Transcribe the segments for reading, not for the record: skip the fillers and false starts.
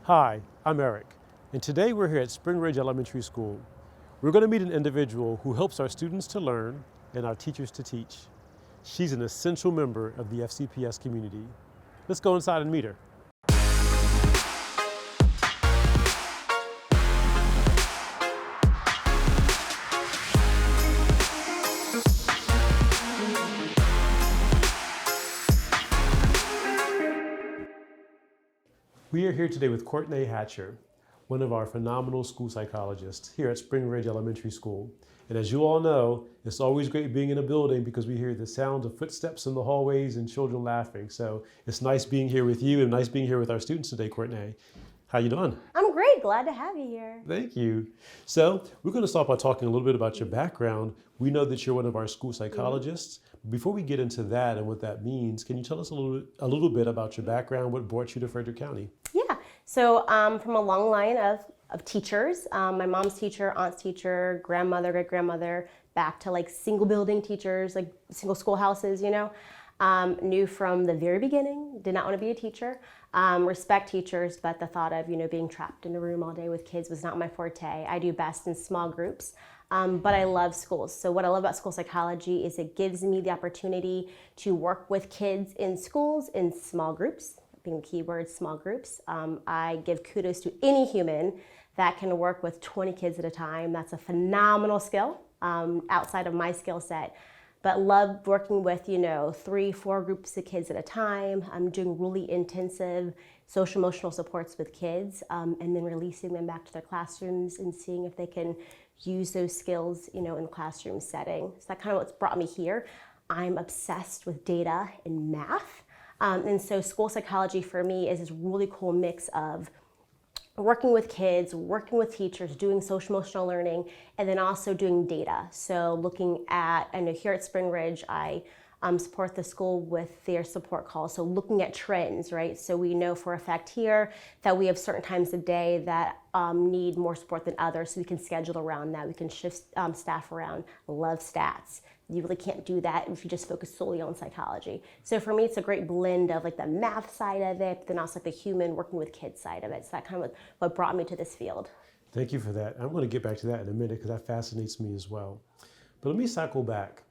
Hi, I'm Eric, and today we're here at Spring Ridge Elementary School. We're going to meet an individual who helps our students to learn and our teachers to teach. She's an essential member of the FCPS community. Let's go inside and meet her. We are here today with Courtney Hatcher, one of our phenomenal school psychologists here at Spring Ridge Elementary School. And as you all know, it's always great being in a building because we hear the sound of footsteps in the hallways and children laughing. So it's nice being here with you and nice being here with our students today, Courtney. How you doing? I'm great, glad to have you here. Thank you. So we're going to start by talking a little bit about your background. We know that you're one of our school psychologists. Before we get into that and what that means, can you tell us a little bit about your background, what brought you to Frederick County? Yeah, so from a long line of teachers, my mom's teacher, aunt's teacher, grandmother, great-grandmother, back to like single building teachers, like single schoolhouses, you know. Knew from the very beginning, did not want to be a teacher. Respect teachers, but the thought of, being trapped in a room all day with kids was not my forte. I do best in small groups, but I love schools. So what I love about school psychology is it gives me the opportunity to work with kids in schools in small groups, being the key word, small groups. I give kudos to any human that can work with 20 kids at a time. That's a phenomenal skill outside of my skill set. But love working with, 3-4 groups of kids at a time. I'm doing really intensive social emotional supports with kids, and then releasing them back to their classrooms and seeing if they can use those skills, in the classroom setting. So that's kind of what's brought me here. I'm obsessed with data and math. And so school psychology for me is this really cool mix of working with kids, working with teachers, doing social emotional learning, and then also doing data. So looking at, I know here at Spring Ridge, I support the school with their support calls. So looking at trends, right? So we know for a fact here that we have certain times of day that need more support than others. So we can schedule around that. We can shift staff around. Love stats. You really can't do that if you just focus solely on psychology. So for me, it's a great blend of like the math side of it, but then also like the human working with kids side of it. So that kind of what brought me to this field. Thank you for that. I'm going to get back to that in a minute because that fascinates me as well. But let me cycle back.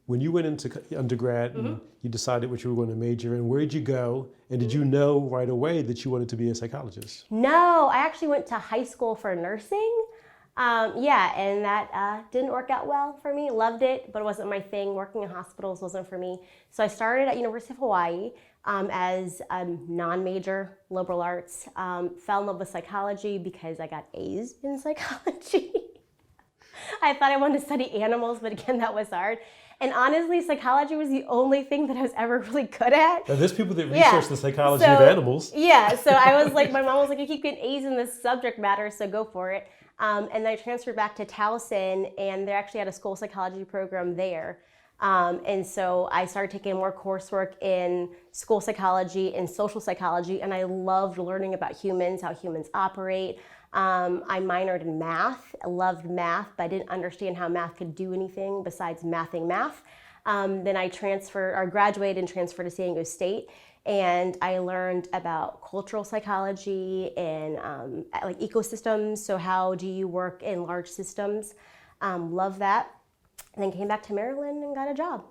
When you went into undergrad and you decided what you were going to major in, where did you go? And did you know right away that you wanted to be a psychologist? No, I actually went to high school for nursing. And that didn't work out well for me. Loved it, but it wasn't my thing. Working in hospitals wasn't for me. So I started at University of Hawaii as a non-major, liberal arts. Fell in love with psychology because I got A's in psychology. I thought I wanted to study animals, but again, that was hard. And honestly, psychology was the only thing that I was ever really good at. Now, there's people that research the psychology of animals. Yeah, so I was like, my mom was like, you keep getting A's in this subject matter, so go for it. And then I transferred back to Towson, and they actually had a school psychology program there. And so I started taking more coursework in school psychology and social psychology, and I loved learning about humans, how humans operate. I minored in math. I loved math, but I didn't understand how math could do anything besides mathing math. Then I graduated and transferred to San Diego State, and I learned about cultural psychology and like ecosystems. So how do you work in large systems? Love that. And then came back to Maryland and got a job.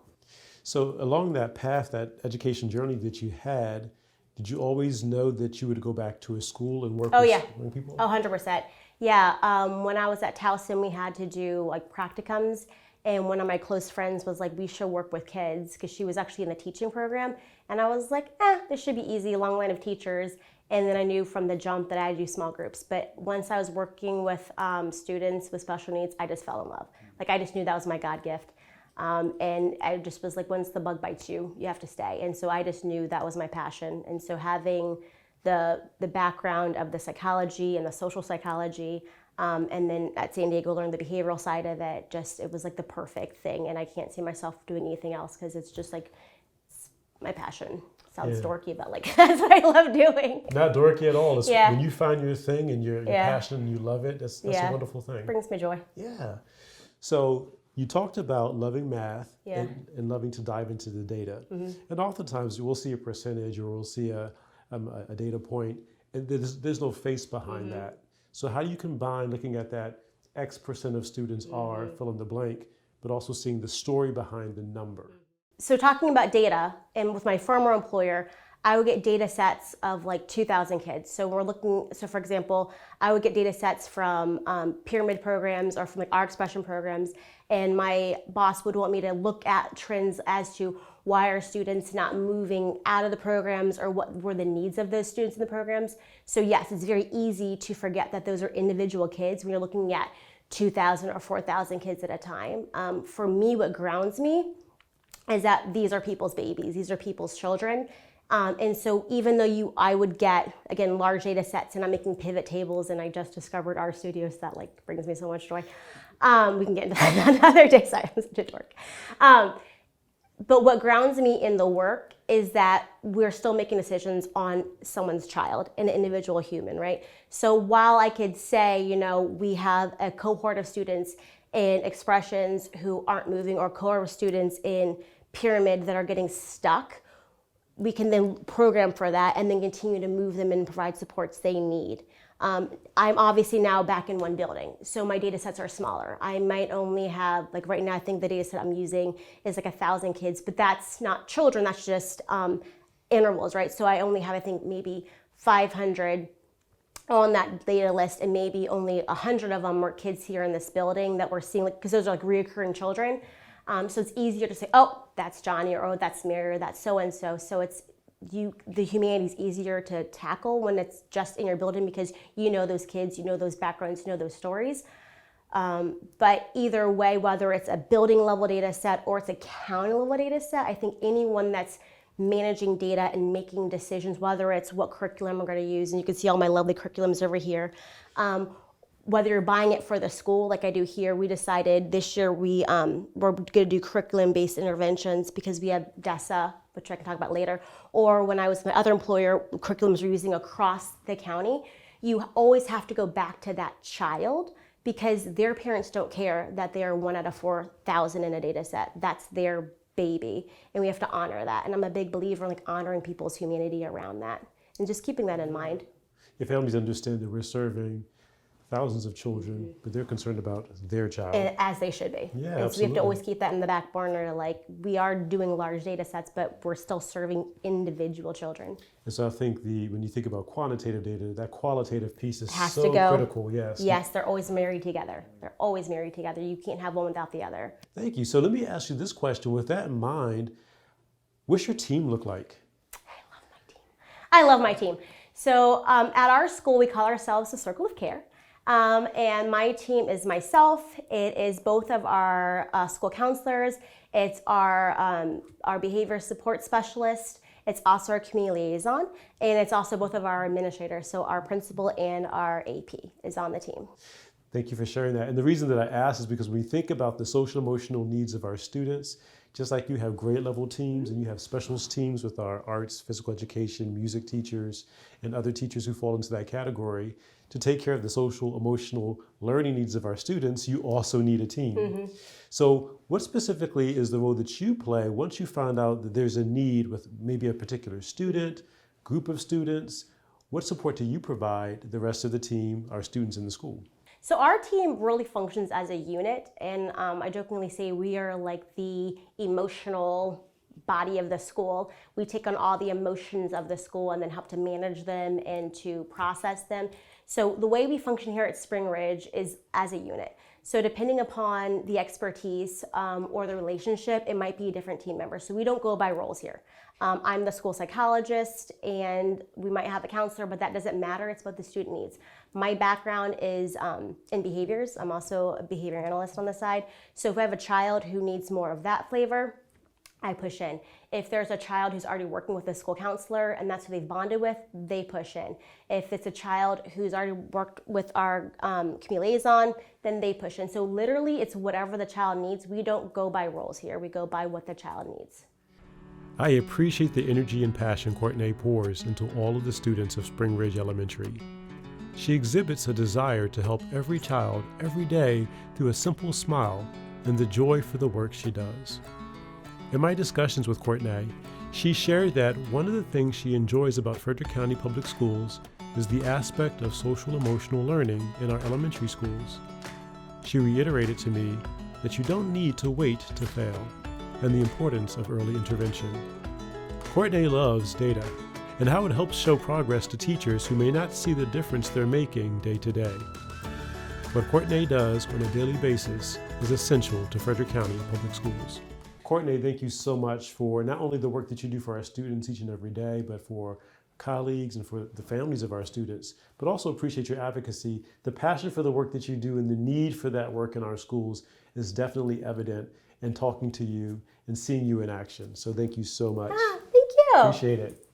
So along that path, that education journey that you had, did you always know that you would go back to a school and work with young people? 100%. Yeah, when I was at Towson, we had to do like practicums. And one of my close friends was like, we should work with kids, because she was actually in the teaching program. And I was like, this should be easy, long line of teachers. And then I knew from the jump that I had to do small groups. But once I was working with students with special needs, I just fell in love. Like I just knew that was my God gift. And I just was like, once the bug bites you, you have to stay. And so I just knew that was my passion. And so having the background of the psychology and the social psychology, and then at San Diego learned the behavioral side of it, it was like the perfect thing. And I can't see myself doing anything else because it's just like it's my passion. Sounds dorky, but like that's what I love doing. Not dorky at all. It's when you find your thing and you're passionate and you love it, that's a wonderful thing. Brings me joy. Yeah. So you talked about loving math and loving to dive into the data. And oftentimes we'll see a percentage or we'll see a data point and there's no face behind that. So how do you combine looking at that X% of students are fill in the blank, but also seeing the story behind the number? So talking about data, and with my former employer, I would get data sets of like 2,000 kids. So for example, I would get data sets from pyramid programs or from like our expression programs, and my boss would want me to look at trends as to why are students not moving out of the programs, or what were the needs of those students in the programs. So yes, it's very easy to forget that those are individual kids when you're looking at 2,000 or 4,000 kids at a time. For me, what grounds me is that these are people's babies, these are people's children. And so even though I would get, again, large data sets, and I'm making pivot tables, and I just discovered our studio, so that like brings me so much joy. We can get into that another day, sorry, I'm such a dork. But what grounds me in the work is that we're still making decisions on someone's child, an individual human, right? So while I could say, we have a cohort of students in expressions who aren't moving, or cohort of students in pyramid that are getting stuck, we can then program for that and then continue to move them and provide supports they need. I'm obviously now back in one building, so my data sets are smaller. I might only have, like right now, I think the data set I'm using is like 1,000 kids, but that's not children, that's just intervals, right? So I only have, I think, maybe 500 on that data list, and maybe only 100 of them were kids here in this building that we're seeing, because those are like reoccurring children. So it's easier to say, oh, that's Johnny, or oh, that's Mary, or that's so-and-so. So it's the humanity is easier to tackle when it's just in your building, because you know those kids, you know those backgrounds, you know those stories. But either way, whether it's a building level data set or it's a county level data set, I think anyone that's managing data and making decisions, whether it's what curriculum we're going to use, and you can see all my lovely curriculums over here, whether you're buying it for the school, like I do here, we decided this year we're going to do curriculum-based interventions because we have DESA, which I can talk about later, or when I was my other employer, curriculums we're using across the county. You always have to go back to that child, because their parents don't care that they are 1 out of 4,000 in a data set. That's their baby, and we have to honor that. And I'm a big believer in like honoring people's humanity around that, and just keeping that in mind. If families understand that we're serving thousands of children, but they're concerned about their child. And as they should be. Yeah, and absolutely. So we have to always keep that in the back burner. Like, we are doing large data sets, but we're still serving individual children. And so I think when you think about quantitative data, that qualitative piece is Has so to go. critical. Yes. Yes, they're always married together. They're always married together. You can't have one without the other. Thank you. So let me ask you this question. With that in mind, what's your team look like? I love my team. So at our school, we call ourselves the Circle of Care. And my team is myself, it is both of our school counselors, it's our behavior support specialist, it's also our community liaison, and it's also both of our administrators. So our principal and our AP is on the team. Thank you for sharing that. And the reason that I ask is because when we think about the social emotional needs of our students, just like you have grade level teams and you have specialist teams with our arts, physical education, music teachers, and other teachers who fall into that category, to take care of the social emotional learning needs of our students, you also need a team. Mm-hmm. So what specifically is the role that you play once you find out that there's a need with maybe a particular student, group of students? What support do you provide the rest of the team, our students in the school? So our team really functions as a unit, and I jokingly say we are like the emotional body of the school. We take on all the emotions of the school and then help to manage them and to process them. So the way we function here at Spring Ridge is as a unit. So depending upon the expertise or the relationship, it might be a different team member. So we don't go by roles here. I'm the school psychologist, and we might have a counselor, but that doesn't matter. It's what the student needs. My background is in behaviors. I'm also a behavior analyst on the side. So if I have a child who needs more of that flavor, I push in. If there's a child who's already working with a school counselor and that's who they've bonded with, they push in. If it's a child who's already worked with our community liaison, then they push in. So literally, it's whatever the child needs. We don't go by roles here. We go by what the child needs. I appreciate the energy and passion Courtney pours into all of the students of Spring Ridge Elementary. She exhibits a desire to help every child every day through a simple smile and the joy for the work she does. In my discussions with Courtney, she shared that one of the things she enjoys about Frederick County Public Schools is the aspect of social emotional learning in our elementary schools. She reiterated to me that you don't need to wait to fail, and the importance of early intervention. Courtney loves data and how it helps show progress to teachers who may not see the difference they're making day to day. What Courtney does on a daily basis is essential to Frederick County Public Schools. Courtney, thank you so much for not only the work that you do for our students each and every day, but for colleagues and for the families of our students, but also appreciate your advocacy. The passion for the work that you do and the need for that work in our schools is definitely evident in talking to you and seeing you in action. So thank you so much. Thank you. Appreciate it.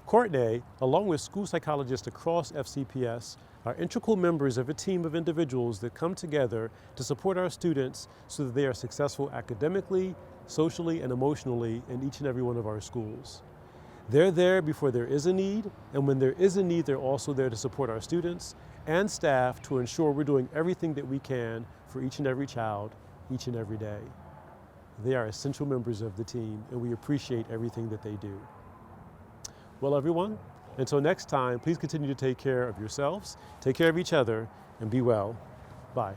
Courtney, along with school psychologists across FCPS, are integral members of a team of individuals that come together to support our students so that they are successful academically, socially, and emotionally in each and every one of our schools. They're there before there is a need, and when there is a need, they're also there to support our students and staff to ensure we're doing everything that we can for each and every child, each and every day. They are essential members of the team, and we appreciate everything that they do. Well, everyone, until next time, please continue to take care of yourselves, take care of each other, and be well. Bye.